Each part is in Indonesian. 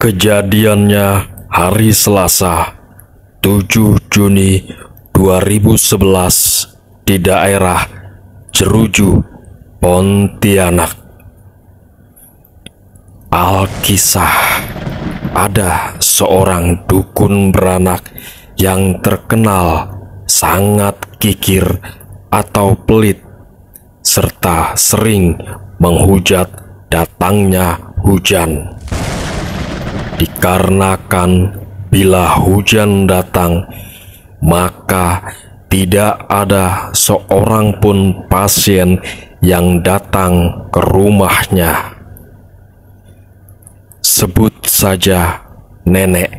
Kejadiannya hari Selasa, 7 Juni 2011 di daerah Jeruju, Pontianak. Alkisah, ada seorang dukun beranak yang terkenal sangat kikir atau pelit, serta sering menghujat datangnya hujan. Dikarenakan bila hujan datang, maka tidak ada seorang pun pasien yang datang ke rumahnya. Sebut saja Nenek,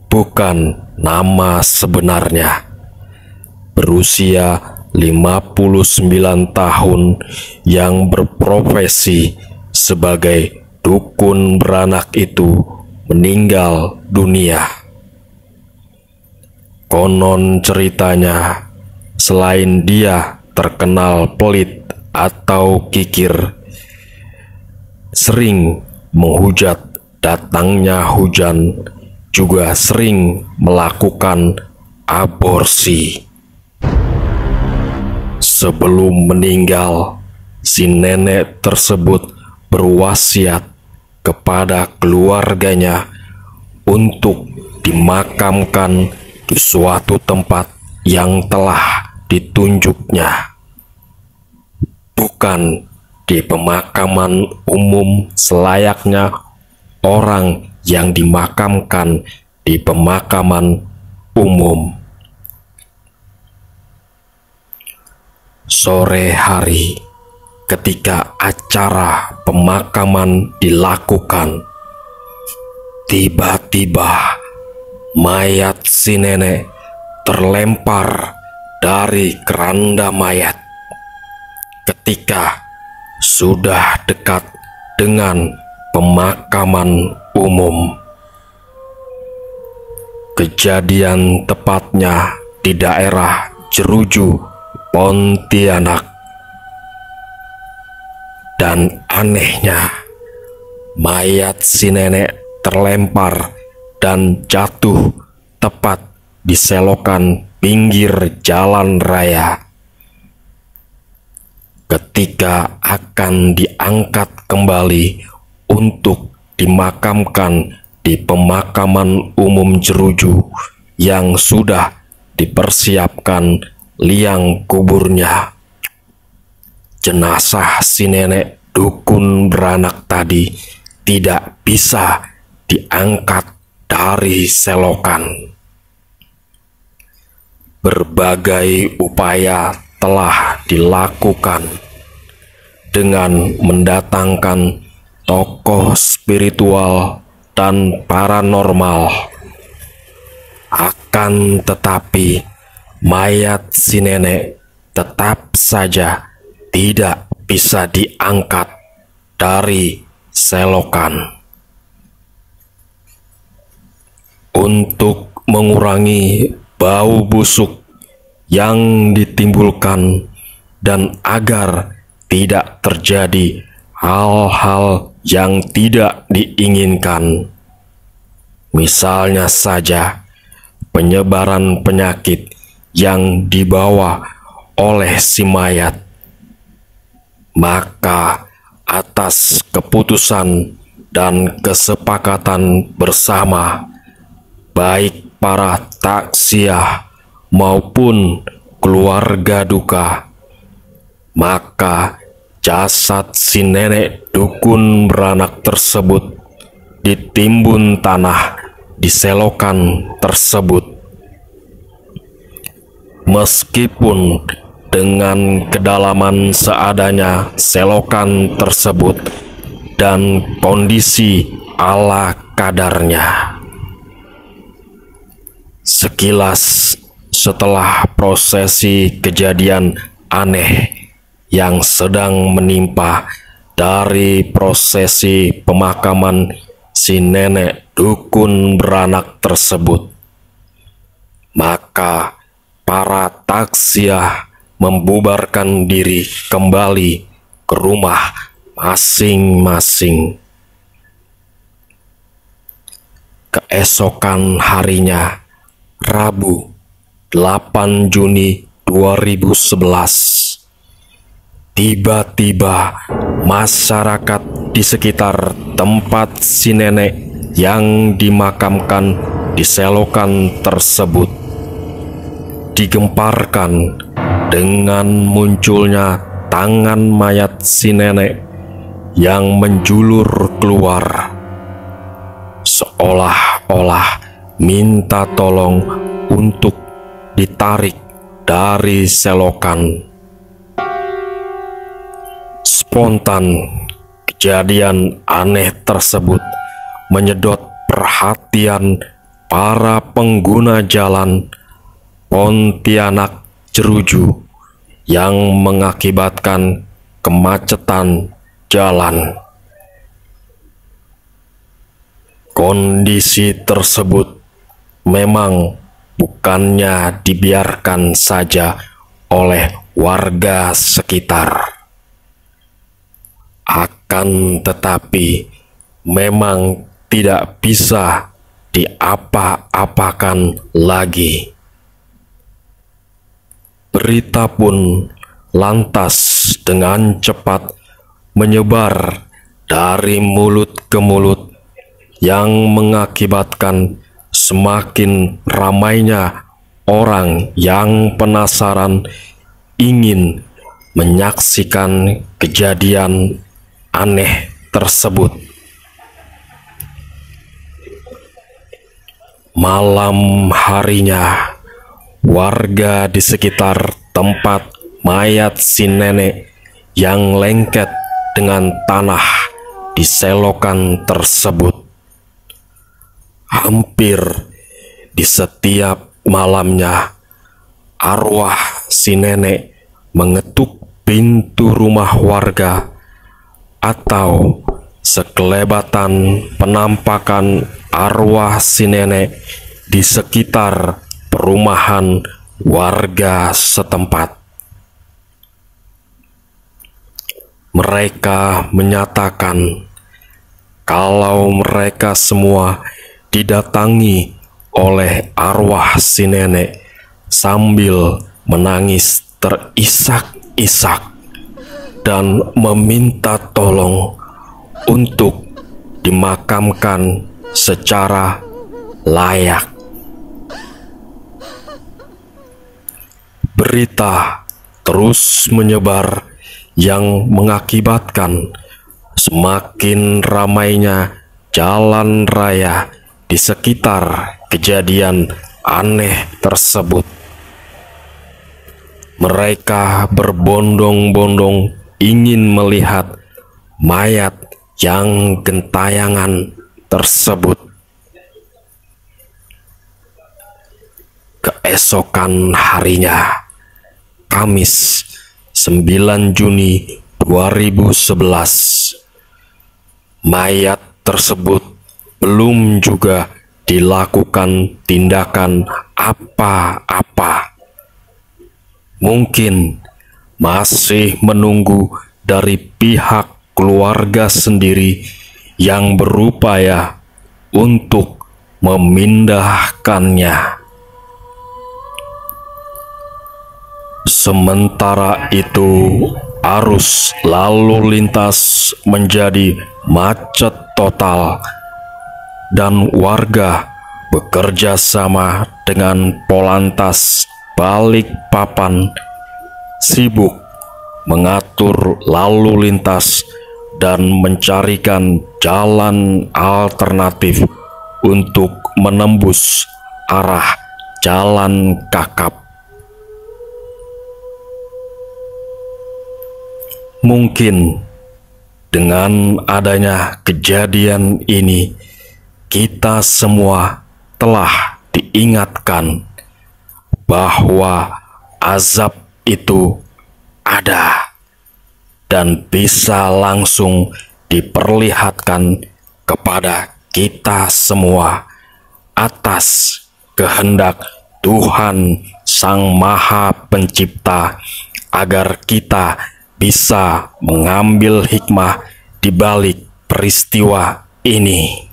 bukan nama sebenarnya. Berusia 59 tahun yang berprofesi sebagai dukun beranak itu meninggal dunia. Konon ceritanya, selain dia terkenal pelit atau kikir, sering menghujat datangnya hujan, juga sering melakukan aborsi. Sebelum meninggal, si nenek tersebut berwasiat kepada keluarganya untuk dimakamkan di suatu tempat yang telah ditunjuknya, bukan di pemakaman umum selayaknya orang yang dimakamkan di pemakaman umum. Sore hari, ketika acara pemakaman dilakukan, tiba-tiba mayat si nenek terlempar dari keranda mayat. Ketika sudah dekat dengan pemakaman umum, kejadian tepatnya di daerah Jeruju, Pontianak. Dan anehnya, mayat si nenek terlempar dan jatuh tepat di selokan pinggir jalan raya. Ketika akan diangkat kembali untuk dimakamkan di pemakaman umum Jeruju yang sudah dipersiapkan liang kuburnya, jenazah si nenek dukun beranak tadi tidak bisa diangkat dari selokan. Berbagai upaya telah dilakukan dengan mendatangkan tokoh spiritual dan paranormal. Akan tetapi, mayat si nenek tetap saja tidak bisa diangkat dari selokan. Untuk mengurangi bau busuk yang ditimbulkan dan agar tidak terjadi hal-hal yang tidak diinginkan, misalnya saja penyebaran penyakit yang dibawa oleh si mayat, maka atas keputusan dan kesepakatan bersama, baik para taksiah maupun keluarga duka, maka jasad si nenek dukun beranak tersebut ditimbun tanah di selokan tersebut. Meskipun dengan kedalaman seadanya selokan tersebut dan kondisi ala kadarnya. Sekilas setelah prosesi kejadian aneh yang sedang menimpa dari prosesi pemakaman si nenek dukun beranak tersebut, maka para taksiah membubarkan diri kembali ke rumah masing-masing. Keesokan harinya, Rabu 8 Juni 2011, tiba-tiba masyarakat di sekitar tempat si nenek yang dimakamkan di selokan tersebut digemparkan dengan munculnya tangan mayat si nenek yang menjulur keluar, seolah-olah minta tolong untuk ditarik dari selokan. Spontan, kejadian aneh tersebut menyedot perhatian para pengguna jalan Pontianak Jeruju yang mengakibatkan kemacetan jalan. Kondisi tersebut memang bukannya dibiarkan saja oleh warga sekitar. Akan tetapi memang tidak bisa diapa-apakan lagi. Berita pun lantas dengan cepat menyebar dari mulut ke mulut yang mengakibatkan semakin ramainya orang yang penasaran ingin menyaksikan kejadian aneh tersebut. Malam harinya, warga di sekitar tempat mayat si nenek yang lengket dengan tanah di selokan tersebut. Hampir di setiap malamnya, arwah si nenek mengetuk pintu rumah warga, atau sekelebatan penampakan arwah si nenek di sekitar perumahan warga setempat. Mereka menyatakan kalau mereka semua didatangi oleh arwah si nenek sambil menangis terisak-isak dan meminta tolong untuk dimakamkan secara layak. Berita terus menyebar yang mengakibatkan semakin ramainya jalan raya di sekitar kejadian aneh tersebut. Mereka berbondong-bondong ingin melihat mayat yang gentayangan tersebut. Keesokan harinya, Kamis 9 Juni 2011, mayat tersebut belum juga dilakukan tindakan apa-apa. Mungkin masih menunggu dari pihak keluarga sendiri yang berupaya untuk memindahkannya. Sementara itu, arus lalu lintas menjadi macet total dan warga bekerja sama dengan Polantas Balikpapan sibuk mengatur lalu lintas dan mencarikan jalan alternatif untuk menembus arah Jalan Kakap. Mungkin dengan adanya kejadian ini, kita semua telah diingatkan bahwa azab itu ada dan bisa langsung diperlihatkan kepada kita semua atas kehendak Tuhan Sang Maha Pencipta, agar kita bisa mengambil hikmah di balik peristiwa ini.